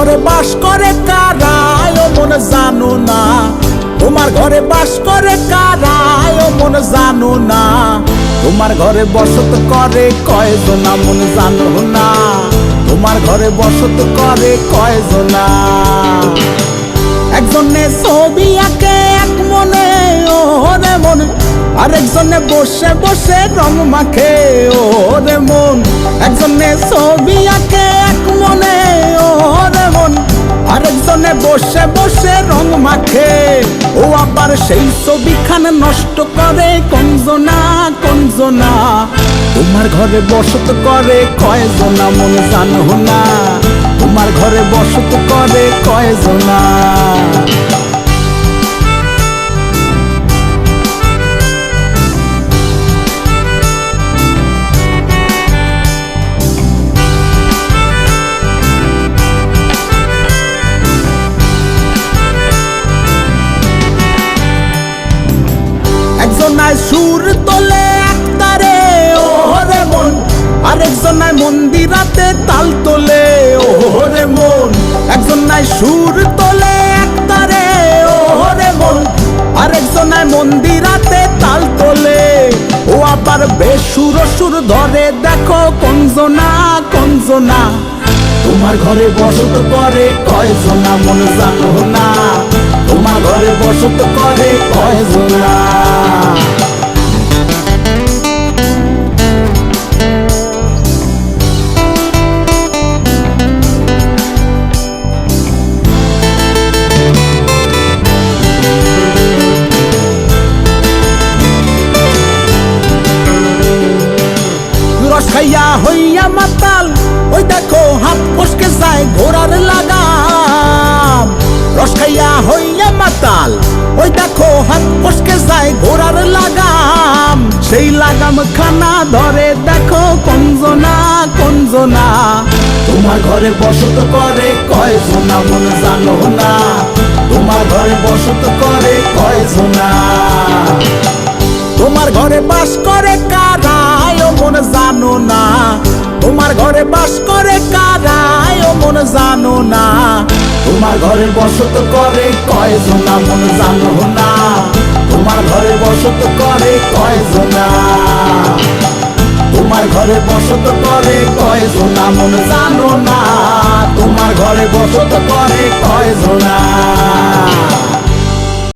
ঘরে বাস করে কারা ও মন জানো না, তোমার ঘরে বাস করে কারা ও মন জানো না, তোমার ঘরে বসত করে কয়জনা মন জানো না, তোমার ঘরে বসত করে কয়জনা। একজনে ছবি আঁকে এক মনে ওরে মন, আরেকজনে বসে বসে রং মাখে ওরে মন। একজনে ছবি আঁকে এক মনে ওরে মন, আরেকজনে বসে বসে রং মাখে। ও আবার সেই ছবিখান নষ্ট করে কঞ্জনা কঞ্জনা, তোমার ঘরে বসত করে কয়জনা মন জানো না, তোমার ঘরে বসত করে কয়জনা। একজনায় সুর তোলে একতারে ওরে মন, আরেকজনায় মন্দিরাতে তাল তোলে ওরে মন। একজনায় সুর তোলে একতারে ওরে মন, আরেকজনায় মন্দিরাতে তাল তোলে। ও আবার বেসুর সুর ধরে দেখো কঞ্জনা কঞ্জনা, তোমার ঘরে বসত করে কয়জনা মন জানো না, তোমার ঘরে বসত করে কয়জনা। রস খাইয়া হইয়া মাতাল, ওই দেখো হাত ফসকে যায় ঘোড়ার লাগাম। রস খাইয়া হইয়া মাতাল, ওই দেখো হাত ফসকে যায় ঘোড়ার লাগাম। সেই লাগাম খানা ধরে দেখো কঞ্জনা কঞ্জনা, তোমার ঘরে বসত করে কয়জনা মন জানো না, তোমার ঘরে বসত করে কয়জনা। তোমার ঘরে বাস করে কারা ও মন জানো না, তোমার ঘরে বাস করে কারা ও মন জানো না, তোমার ঘরে বসত করে কয়জনা মন জানো না, তোমার ঘরে বসত করে কয়জনা। তোমার ঘরে বসত করে কয়জনা মন জানো না, তোমার ঘরে বসত করে কয়জনা।